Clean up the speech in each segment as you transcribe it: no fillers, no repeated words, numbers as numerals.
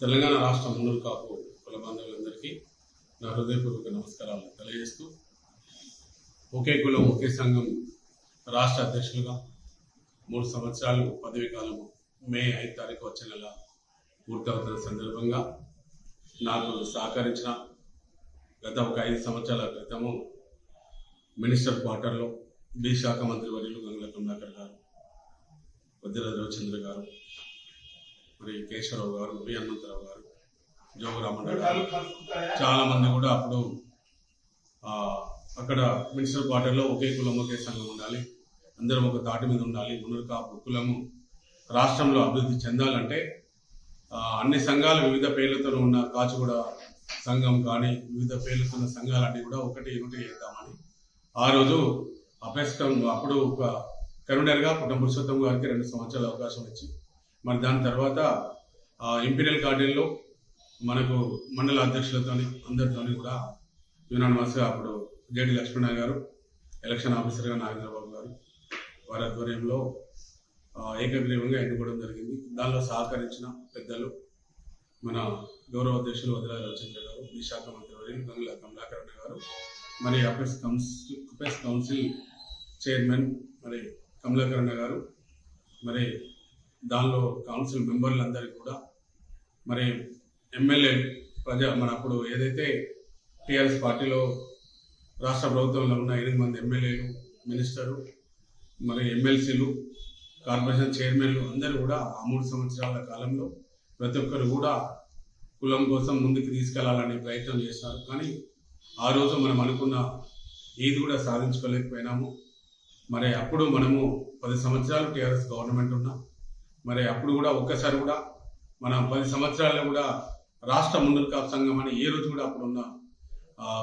తెలంగాణ రాష్ట్ర మున్నూరు కాపు కుల బాంధవులందరికీ నా హృదయపూర్వక నమస్కారాలు తెలియజేస్తూ, ఒకే కులం ఒకే సంఘం రాష్ట్ర అధ్యక్షులుగా 3 సంవత్సరాలు పదవీ కాలము మే 5 తారీఖు వచ్చే నెల పూర్తవుతున్న సందర్భంగా నాకు సహకరించిన గత ఒక 5 సంవత్సరాల క్రితము మినిస్టర్ క్వార్టర్లో బి శాఖ మంత్రి వర్యులు గంగుల కమలాకర్ గారు, వద్దిరాజు రవిచంద్ర గారు, మరి కేశవరావు గారు, వి హనుమంతరావు గారు, జోగురామన్న గారు, చాలా మంది కూడా అప్పుడు అక్కడ మినిస్టర్ క్వార్టర్లో ఒకే కులం ఒకే సంఘం ఉండాలి, అందరం ఒక తాటి మీద ఉండాలి, మున్నూరు కాపు కులము రాష్ట్రంలో అభివృద్ధి చెందాలంటే అన్ని సంఘాలు వివిధ పేర్లతో ఉన్న కాచిగూడ సంఘం కానీ వివిధ పేర్లతో ఉన్న సంఘాలన్నీ కూడా ఒకటి యూనిట్ చేద్దామని ఆ రోజు అప్పుడు ఒక కన్వీనర్గా పుట్టం పురుషోత్తం గారికి 2 సంవత్సరాల అవకాశం ఇచ్చి, మరి దాని తర్వాత ఇంపీరియల్ గార్డెన్లో మనకు మండల అధ్యక్షులతో అందరితో కూడా యునానిమస్గా అప్పుడు జేడి లక్ష్మణ గారు, ఎలక్షన్ ఆఫీసర్గా నాగేంద్రబాబు గారు వారి ఆధ్వర్యంలో ఏకగ్రీవంగా ఎన్నుకోవడం జరిగింది. దానిలో సహకరించిన పెద్దలు మన గౌరవ అధ్యక్షులు వద్దిరాజు రవిచంద్ర గారు, విశాఖ మంత్రి వర్యులు గంగుల కమలాకర్ గారు, మరి అపెక్స్ కౌన్సిల్ చైర్మన్ మరి కమలాకర్ గారు, మరి దానిలో కౌన్సిల్ మెంబర్లందరికీ కూడా, మరి ఎమ్మెల్యే మన అప్పుడు ఏదైతే టీఆర్ఎస్ పార్టీలో రాష్ట్ర ప్రభుత్వంలో ఉన్న 8 మంది ఎమ్మెల్యేలు, మినిస్టరు, మరి ఎమ్మెల్సీలు, కార్పొరేషన్ చైర్మన్లు అందరూ కూడా ఆ 3 సంవత్సరాల కాలంలో ప్రతి ఒక్కరు కూడా కులం కోసం ముందుకు తీసుకెళ్లాలని ప్రయత్నం చేశారు. కానీ ఆ రోజు మనం అనుకున్న ఏది కూడా సాధించుకోలేకపోయినాము. మరి అప్పుడు మనము 10 సంవత్సరాలు టీఆర్ఎస్ గవర్నమెంట్ ఉన్నాం. మరి అప్పుడు కూడా ఒక్కసారి కూడా మనం 10 సంవత్సరాల్లో కూడా రాష్ట్ర మున్నూరు కాపు సంఘం అని ఏ రోజు కూడా అప్పుడున్న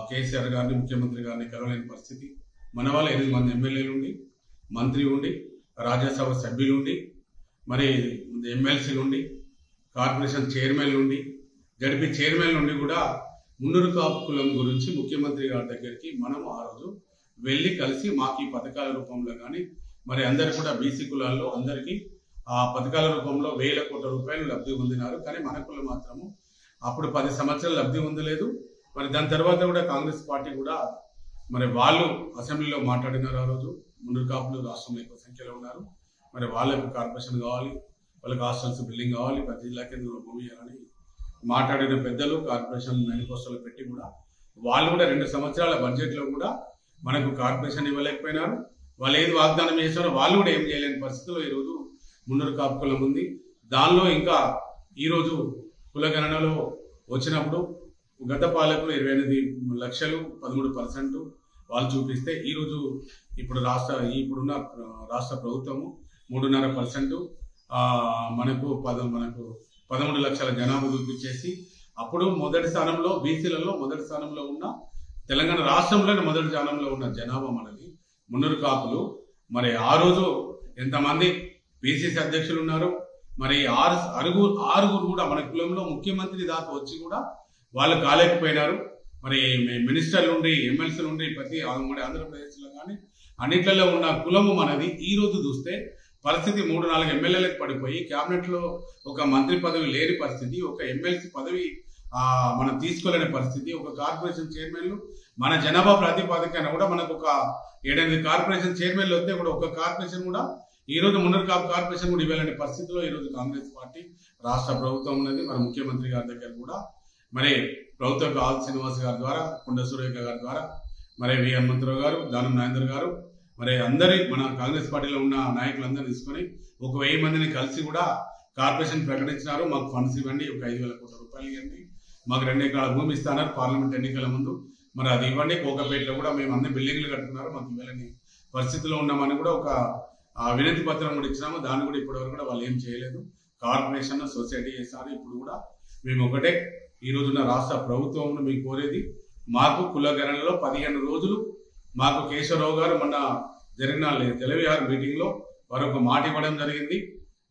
కేసీఆర్ గారిని, ముఖ్యమంత్రి గారిని కలవలేని పరిస్థితి. మన వాళ్ళ 8 మంది ఎమ్మెల్యేలు ఉండి, మంత్రి ఉండి, రాజ్యసభ సభ్యులు ఉండి, మరి ఎమ్మెల్సీలు ఉండి, కార్పొరేషన్ చైర్మన్లు ఉండి, జడ్పీ చైర్మన్లు ఉండి కూడా మున్నూరు కాపు కులం గురించి ముఖ్యమంత్రి గారి దగ్గరికి మనం ఆ రోజు వెళ్ళి కలిసి మాకు ఈ పథకాల రూపంలో కానీ, మరి అందరు కూడా బీసీ కులాల్లో అందరికీ ఆ పథకాల రూపంలో 1000 కోట్ల రూపాయలు లబ్ధి పొందినారు. కానీ మన కులం మాత్రము అప్పుడు 10 సంవత్సరాలు లబ్ధి పొందలేదు. మరి దాని తర్వాత కూడా కాంగ్రెస్ పార్టీ కూడా మరి వాళ్ళు అసెంబ్లీలో మాట్లాడినారు. ఆ రోజు మున్నూరు కాపులు రాష్ట్రంలో ఎక్కువ సంఖ్యలో ఉన్నారు, మరి వాళ్ళకు కార్పొరేషన్ కావాలి, వాళ్ళకి హాస్టల్స్ బిల్డింగ్ కావాలి, ప్రతి జిల్లా కేంద్రంలో భూమి ఇవ్వాలని మాట్లాడిన పెద్దలు కార్పొరేషన్ మేనిఫెస్టోలో పెట్టి కూడా వాళ్ళు కూడా 2 సంవత్సరాల బడ్జెట్లో కూడా మనకు కార్పొరేషన్ ఇవ్వలేకపోయినారు. వాళ్ళు ఏది వాగ్దానం చేశారో వాళ్ళు కూడా ఏం చేయలేని పరిస్థితుల్లో ఈరోజు మున్నూరు కాపు కులం ఉంది. దానిలో ఇంకా ఈరోజు కులగణనలో వచ్చినప్పుడు గత పాలకులు 28 లక్షలు 13% వాళ్ళు చూపిస్తే ఈరోజు ఇప్పుడున్న రాష్ట్ర ప్రభుత్వము 3.5% మనకు 13 లక్షల జనాభా చూపించేసి అప్పుడు మొదటి స్థానంలో బీసీలలో మొదటి స్థానంలో ఉన్న తెలంగాణ రాష్ట్రంలోనే మొదటి స్థానంలో ఉన్న జనాభా మనది మున్నూరు కాపులు. మరి ఆ రోజు ఎంతమంది పిసిసి అధ్యక్షులు ఉన్నారు, మరి ఆరుగురు కూడా మన కులంలో ముఖ్యమంత్రి దాకా వచ్చి కూడా వాళ్ళు కాలేకపోయినారు. మరి మినిస్టర్లు ఉండి, ఎమ్మెల్సీలు ఉండి, ప్రతి ఆంధ్రప్రదేశ్లో కానీ అన్నిట్లలో ఉన్న కులము మనది. ఈ రోజు చూస్తే పరిస్థితి 3-4 ఎమ్మెల్యేలకు పడిపోయి, క్యాబినెట్ లో ఒక మంత్రి పదవి లేని పరిస్థితి, ఒక ఎమ్మెల్సీ పదవి మనం తీసుకోలేని పరిస్థితి, ఒక కార్పొరేషన్ చైర్మన్లు మన జనాభా ప్రాతిపదికన కూడా మనకు ఒక 7-8 కార్పొరేషన్ చైర్మన్లు వస్తే కూడా ఒక కార్పొరేషన్ కూడా ఈ రోజు మున్నూరు కాపు కార్పొరేషన్ కూడా ఇవ్వాలనే పరిస్థితిలో ఈ రోజు కాంగ్రెస్ పార్టీ రాష్ట్ర ప్రభుత్వం ఉన్నది. మరి ముఖ్యమంత్రి గారి దగ్గర కూడా మరి ప్రభుత్వ ఆల్ శ్రీనివాస్ గారి ద్వారా, కొండ సురేఖ గారి ద్వారా, మరి వి హనుమంతరావు గారు, దానం నాగేంద్ర గారు, మరి అందరి మన కాంగ్రెస్ పార్టీలో ఉన్న నాయకులందరూ తీసుకొని ఒక 1000 మందిని కలిసి కూడా కార్పొరేషన్ ప్రకటించినారు. మాకు ఫండ్స్ ఇవ్వండి, ఒక 5,000 కోట్ల రూపాయలు ఇవ్వండి, మాకు 2 ఎకరాల భూమి ఇస్తున్నారు పార్లమెంట్ ఎన్నికల ముందు, మరి అది ఇవ్వండి. కోకపేటలో కూడా మేము అన్ని బిల్డింగ్లు కట్టుకున్నారు, మాకు ఇవ్వాలని పరిస్థితిలో ఉన్నామని కూడా ఒక వినతి పత్రం కూడా ఇచ్చినాము. దాన్ని కూడా ఇప్పటివరకు కూడా వాళ్ళు ఏం చేయలేదు. కార్పొరేషన్ సొసైటీ చేశారు. ఇప్పుడు కూడా మేము ఒకటే ఈ రోజున్న రాష్ట్ర ప్రభుత్వం మేము కోరేది, మాకు కులగణనలో 15 రోజులు మాకు కేశవరావు గారు మొన్న జరిగిన తెలివిహార్ మీటింగ్ లో వారు ఒక మాట ఇవ్వడం జరిగింది.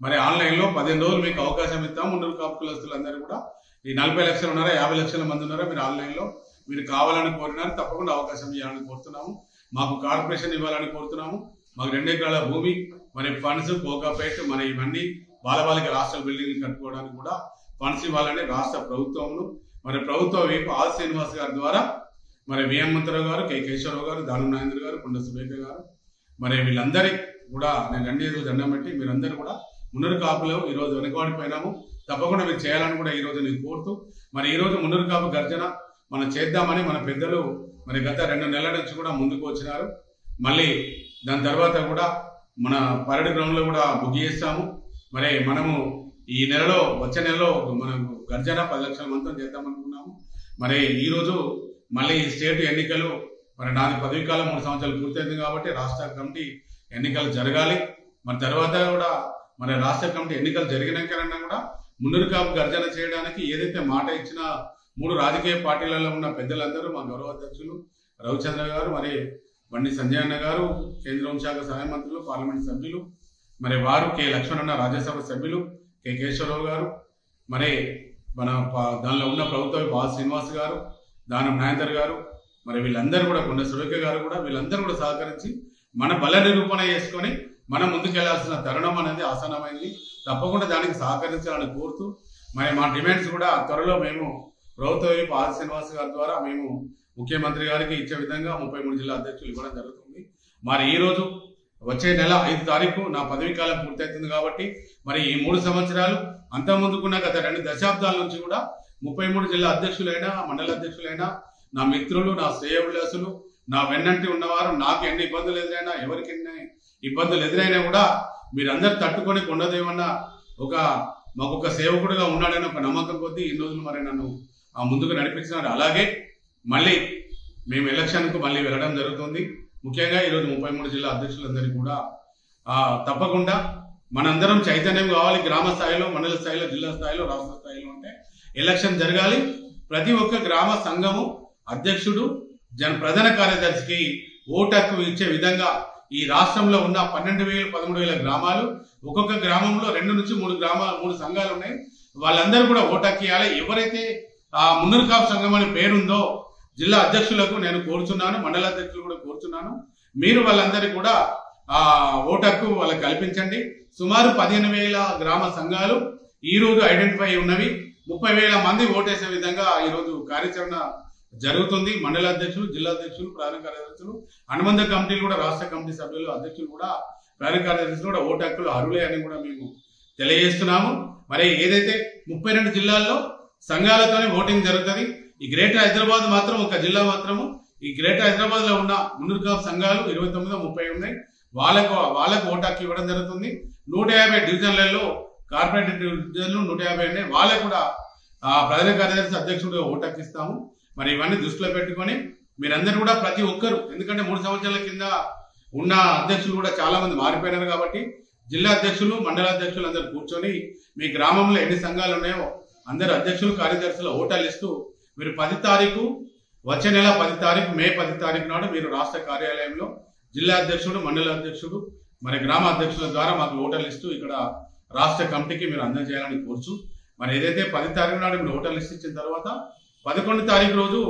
మరి ఆన్లైన్ లో 15 రోజులు మీకు అవకాశం ఇస్తాం. మున్నూరు కాపు కులస్తులందరూ కూడా ఈ 40 లక్షలు ఉన్నారా, 50 లక్షల మంది ఉన్నారా, మీరు ఆన్లైన్ లో మీరు కావాలని కోరినారు, తప్పకుండా అవకాశం ఇవ్వాలని కోరుతున్నాము. మాకు కార్పొరేషన్ ఇవ్వాలని కోరుతున్నాము. మాకు 2 ఎకరాల భూమి, మరి ఫండ్స్, కోకాపేట్, మరి ఇవన్నీ బాలబాలిక హాస్టల్ బిల్డింగ్ కట్టుకోవడానికి కూడా ఫండ్స్ ఇవ్వాలని రాష్ట్ర ప్రభుత్వంను మరి ప్రభుత్వ వైపు ఆర్ శ్రీనివాస్ గారి ద్వారా మరి విఎం మంత్రావు గారు, కె కేశవరావు గారు, దానం నాగేంద్ర గారు, కొండ సురేఖ గారు మరి వీళ్ళందరి కూడా నేను 2 రోజులు దండం పెట్టి మీరందరూ కూడా మున్నూరు కాపులో ఈరోజు వెనుకబడిపోయినాము, తప్పకుండా మీరు చేయాలని కూడా ఈరోజు నేను కోరుతూ మరి ఈరోజు మున్నూరు కాపు గర్జన మనం చేద్దామని మన పెద్దలు మరి గత 2 నెలల నుంచి కూడా ముందుకు వచ్చినారు. మళ్ళీ దాని తర్వాత కూడా మన పరేడ్ గ్రౌండ్ లో కూడా బుక్ చేస్తాము. మరి మనము ఈ నెలలో వచ్చే నెలలో మనం గర్జన 10 లక్షల మందితో చేద్దాం అనుకున్నాము. మరి ఈ రోజు మళ్ళీ స్టేట్ ఎన్నికలు మరి నాది పదవి కాలం 3 సంవత్సరాలు పూర్తయింది కాబట్టి రాష్ట్ర కమిటీ ఎన్నికలు జరగాలి. మరి తర్వాత కూడా మన రాష్ట్ర కమిటీ ఎన్నికలు జరిగినాకన్నా కూడా మున్నూరు కాపు గర్జన చేయడానికి ఏదైతే మాట ఇచ్చిన 3 రాజకీయ పార్టీలలో ఉన్న పెద్దలందరూ మా గౌరవ అధ్యక్షులు రవిచంద్ర గారు, మరి బండి సంజయ్ అన్న గారు, కేంద్ర హోంశాఖ సహాయ మంత్రులు, పార్లమెంట్ సభ్యులు, మరి వారు కె లక్ష్మణన్న రాజ్యసభ సభ్యులు, కె కేశవరావు గారు, మరి మన దానిలో ఉన్న ప్రభుత్వ ఆర్ శ్రీనివాస్ గారు, దానం నాగేందర్ గారు, మరి వీళ్ళందరూ కూడా కొండ సురేఖ గారు కూడా వీళ్ళందరూ కూడా సహకరించి మన బల నిరూపణ చేసుకొని మనం ముందుకెళ్లాల్సిన తరుణం అనేది ఆసన్నమైంది. తప్పకుండా దానికి సహకరించాలని కోరుతూ మరి మా డిమాండ్స్ కూడా త్వరలో మేము ప్రభుత్వ వైపు ఆర్ శ్రీనివాస్ గారి ద్వారా మేము ముఖ్యమంత్రి గారికి ఇచ్చే విధంగా 33 జిల్లా అధ్యక్షులు ఇవ్వడం జరుగుతుంది. మరి ఈ రోజు వచ్చే నెల 5 తారీఖు నా పదవీ కాలం పూర్తవుతుంది కాబట్టి మరి ఈ 3 సంవత్సరాలు అంతకుముందుకున్న గత 2 దశాబ్దాల నుంచి కూడా 33 జిల్లా అధ్యక్షులైనా మండల అధ్యక్షులైనా నా మిత్రులు, నా శ్రేయోభిలాసులు, నా వెన్నంటి ఉన్నవారు నాకు ఎన్ని ఇబ్బందులు ఎదురైనా, ఎవరికి ఎన్ని ఇబ్బందులు ఎదురైనా కూడా మీరందరూ తట్టుకొని కొండదేమన్నా మాకు ఒక సేవకుడిగా ఉన్నాడని ఒక నమ్మకం కొద్దీ ఈ రోజులు మరి నన్ను ముందుకు నడిపించినారు. అలాగే మళ్ళీ మేము ఎలక్షన్కు మళ్ళీ వెళ్ళడం జరుగుతుంది. ముఖ్యంగా ఈరోజు 33 జిల్లా అధ్యక్షులందరికీ కూడా తప్పకుండా మనందరం చైతన్యం కావాలి. గ్రామ స్థాయిలో, మండల స్థాయిలో, జిల్లా స్థాయిలో, రాష్ట్ర స్థాయిలో అంటే ఎలక్షన్ జరగాలి. ప్రతి ఒక్క గ్రామ సంఘము అధ్యక్షుడు ప్రధాన కార్యదర్శికి ఓటు హక్కు ఇచ్చే విధంగా ఈ రాష్ట్రంలో ఉన్న 12,000, 13,000 గ్రామాలు, ఒక్కొక్క గ్రామంలో 2 నుంచి 3 సంఘాలు ఉన్నాయి. వాళ్ళందరూ కూడా ఓటు హక్కు ఇవ్వాలి. ఎవరైతే మున్నూరు కాపు సంఘం అనే పేరుందో జిల్లా అధ్యక్షులకు నేను కోరుచున్నాను, మండల అధ్యక్షులు కూడా కోరుచున్నాను, మీరు వాళ్ళందరికీ కూడా ఓటు హక్కు వాళ్ళకి కల్పించండి. సుమారు 15,000 గ్రామ సంఘాలు ఈ రోజు ఐడెంటిఫై ఉన్నవి. 30,000 మంది ఓటేసే విధంగా ఈ రోజు కార్యాచరణ జరుగుతుంది. మండల అధ్యక్షులు, జిల్లా అధ్యక్షులు, ప్రధాన కార్యదర్శులు, అనుబంధ కమిటీలు కూడా, రాష్ట్ర కమిటీ సభ్యులు, అధ్యక్షులు కూడా, ప్రధాన కార్యదర్శులు కూడా ఓటు హక్కులు అర్హులే అని కూడా మేము తెలియజేస్తున్నాము. మరి ఏదైతే 32 జిల్లాల్లో సంఘాలతోనే ఓటింగ్ జరుగుతుంది. ఈ గ్రేటర్ హైదరాబాద్ మాత్రం ఒక జిల్లా మాత్రము, ఈ గ్రేటర్ హైదరాబాద్ లో ఉన్న మున్నూరు కాపు సంఘాలు 29, 30 ఉన్నాయి. వాళ్ళకు ఓటు హక్కు ఇవ్వడం జరుగుతుంది. 150 డివిజన్లలో, కార్పొరేట్ డివిజన్లు 150 ఉన్నాయి. వాళ్ళకు కూడా ప్రధాన కార్యదర్శి అధ్యక్షుడు ఓటు హక్కు ఇస్తాము. మరి ఇవన్నీ దృష్టిలో పెట్టుకొని మీరందరూ కూడా ప్రతి ఒక్కరు, ఎందుకంటే 3 సంవత్సరాల కింద ఉన్న అధ్యక్షులు కూడా చాలా మంది మారిపోయినారు కాబట్టి జిల్లా అధ్యక్షులు, మండల అధ్యక్షులు అందరూ కూర్చొని మీ గ్రామంలో ఎన్ని సంఘాలు ఉన్నాయో అందరు అధ్యక్షులు, కార్యదర్శుల ఓటా లిస్టు మీరు 10 తారీఖు, వచ్చే నెల 10 తారీఖు, మే 10 తారీఖు నాడు మీరు రాష్ట్ర కార్యాలయంలో జిల్లా అధ్యక్షుడు, మండల అధ్యక్షుడు, మరి గ్రామ అధ్యక్షుల ద్వారా మాకు ఓటా లిస్టు ఇక్కడ రాష్ట్ర కమిటీకి మీరు అందజేయాలని కోరుచు, మరి ఏదైతే 10 తారీఖు నాడు మీరు ఓటా లిస్ట్ ఇచ్చిన తర్వాత 11 తారీఖు రోజు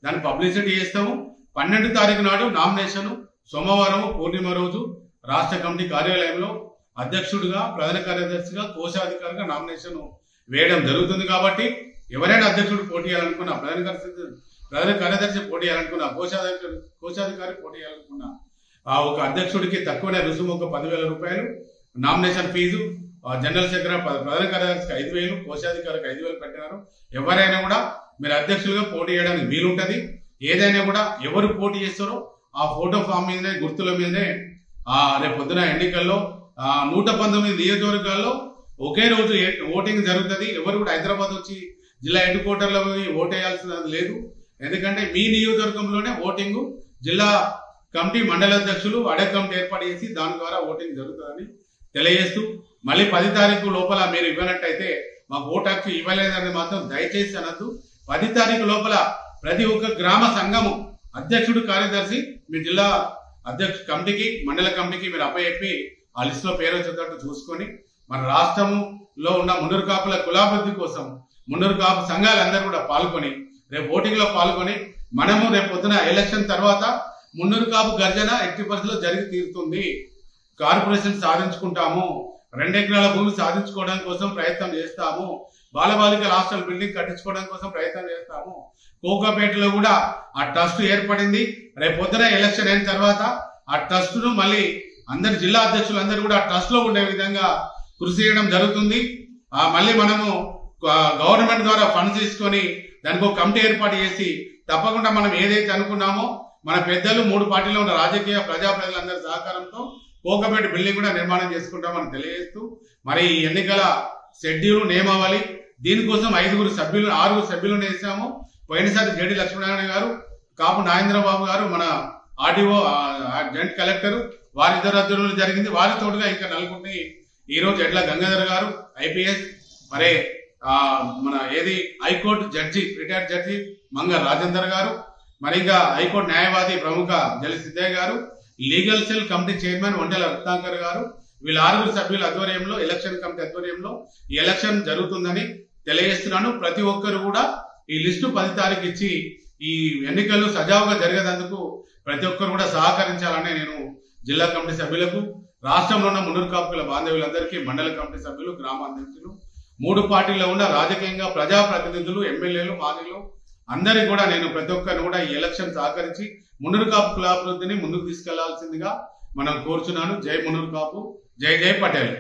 దాన్ని పబ్లిసిటీ చేస్తాము. 12 తారీఖు నాడు నామినేషన్, సోమవారం పూర్ణిమ రోజు రాష్ట్ర కమిటీ కార్యాలయంలో అధ్యక్షుడిగా, ప్రధాన కార్యదర్శిగా, కోశాధికారిగా నామినేషన్ వేయడం జరుగుతుంది. కాబట్టి ఎవరైనా అధ్యక్షుడు పోటీ చేయాలనుకున్నా, ప్రధాన కార్యదర్శి పోటీ చేయాలనుకున్నా, కోశాధికారి పోటీ చేయాలనుకున్నా ఒక అధ్యక్షుడికి తక్కువనే రుసుము ఒక 10,000 రూపాయలు నామినేషన్ ఫీజు, జనరల్ సెక్రటరీ ప్రధాన కార్యదర్శికి 5,000, కోశాధికారికి 5,000 పెట్టినారు. ఎవరైనా కూడా మీరు అధ్యక్షులుగా పోటీ చేయడానికి వీలుంటది. ఏదైనా కూడా ఎవరు పోటీ చేస్తారో ఆ ఫోటో ఫామ్ మీదనే, గుర్తుల మీదనే రేపు పొద్దున ఎన్నికల్లో 119 నియోజకవర్గాల్లో ఒకే రోజు ఓటింగ్ జరుగుతుంది. ఎవరు కూడా హైదరాబాద్ వచ్చి జిల్లా హెడ్ క్వార్టర్లో ఓటేయాల్సినది లేదు. ఎందుకంటే మీ నియోజకవర్గంలోనే ఓటింగ్ జిల్లా కమిటీ, మండల అధ్యక్షులు అడే కమిటీ ఏర్పాటు చేసి దాని ద్వారా ఓటింగ్ జరుగుతుందని తెలియజేస్తూ, మళ్ళీ 10 తారీఖు లోపల మీరు ఇవ్వనట్టయితే మాకు ఓటు హక్కు ఇవ్వలేదని మాత్రం దయచేసి అనద్దు. 10 తారీఖు లోపల ప్రతి ఒక్క గ్రామ సంఘము అధ్యక్షుడు, కార్యదర్శి మీ జిల్లా అధ్యక్ష కమిటీకి, మండల కమిటీకి మీరు అప్పచెప్పి ఆ లిస్ట్ లో పేరు వచ్చేటట్టు చూసుకొని మన రాష్ట్రంలో ఉన్న మున్నూరు కాపుల కులాభివృద్ధి కోసం మున్నూరు కాపు సంఘాలందరూ కూడా పాల్గొని రేపు ఓటింగ్ లో పాల్గొని మనము రేపు పొద్దున ఎలక్షన్ తర్వాత మున్నూరు కాపు గర్జన ఎట్టి పరిస్థితుల్లో జరిగి తీరుతుంది. కార్పొరేషన్ సాధించుకుంటాము, 2 ఎకరాల భూమి సాధించుకోవడం కోసం ప్రయత్నం చేస్తాము. బాలబాలికల హాస్టల్ బిల్డింగ్ కట్టించుకోవడం కోసం ప్రయత్నం చేస్తాము. కోకాపేటలో కూడా ఆ ట్రస్ట్ ఏర్పడింది. రేపు పొద్దున ఎలక్షన్ అయిన తర్వాత ఆ ట్రస్ట్ ను మళ్ళీ అందరు జిల్లా అధ్యక్షులందరూ కూడా ఆ ట్రస్ట్ లో ఉండే విధంగా కృషి చేయడం జరుగుతుంది. మళ్ళీ మనము గవర్నమెంట్ ద్వారా ఫండ్స్ తీసుకొని దానికి ఒక కమిటీ ఏర్పాటు చేసి తప్పకుండా మనం ఏదైతే అనుకున్నామో మన పెద్దలు 3 పార్టీలో ఉన్న రాజకీయ ప్రజాప్రతినిధులందరి సహకారంతో కోకాపేట బిల్డింగ్ కూడా నిర్మాణం చేసుకుంటామని తెలియజేస్తూ మరి ఎన్నికల షెడ్యూల్ నియమావళి దీనికోసం 6 సభ్యులను వేసాము. పోయినసారి జేడి లక్ష్మీనారాయణ గారు, కాపు నాగేంద్రబాబు గారు, మన ఆర్డీఓ జాయింట్ కలెక్టర్ వారిద్దరు అధ్యయనంలో జరిగింది. వారి తోడుగా ఇంకా నలుగురిని ఈ రోజు ఎడ్ల గంగాధర్ గారు ఐపీఎస్, మరే మన high court judge retired judge Manga Rajender గారు, మరి ఇంకా హైకోర్టు న్యాయవాది ప్రముఖ జలి సిద్ధయ్య గారు, legal cell committee chairman Ontela Ratnakar గారు, వీళ్ళ 6 సభ్యుల ఆధ్వర్యంలో ఎలక్షన్ కమిటీ ఆధ్వర్యంలో ఈ ఎలక్షన్ జరుగుతుందని తెలియజేస్తున్నాను. ప్రతి ఒక్కరు కూడా ఈ లిస్టు 10 తారీఖు ఇచ్చి ఈ ఎన్నికలు సజావుగా జరిగేందుకు ప్రతి ఒక్కరు కూడా సహకరించాలని నేను జిల్లా కమిటీ సభ్యులకు, రాష్ట్రంలో ఉన్న మున్నూరు కాపుల బాంధవ్యులందరికీ, మండల కమిటీ సభ్యులు, గ్రామాధ్యక్షులు, 3 పార్టీల్లో ఉన్న రాజకీయంగా ప్రజాప్రతినిధులు, ఎమ్మెల్యేలు, మాజీలు అందరికీ కూడా నేను ప్రతి ఒక్కరిని కూడా ఈ ఎలక్షన్ సహకరించి మున్నూరు కాపు కులాభివృద్ధిని ముందుకు తీసుకెళ్లాల్సిందిగా మనం కోరుచున్నాను. జై మున్నూరు కాపు, జై జై పటేల్.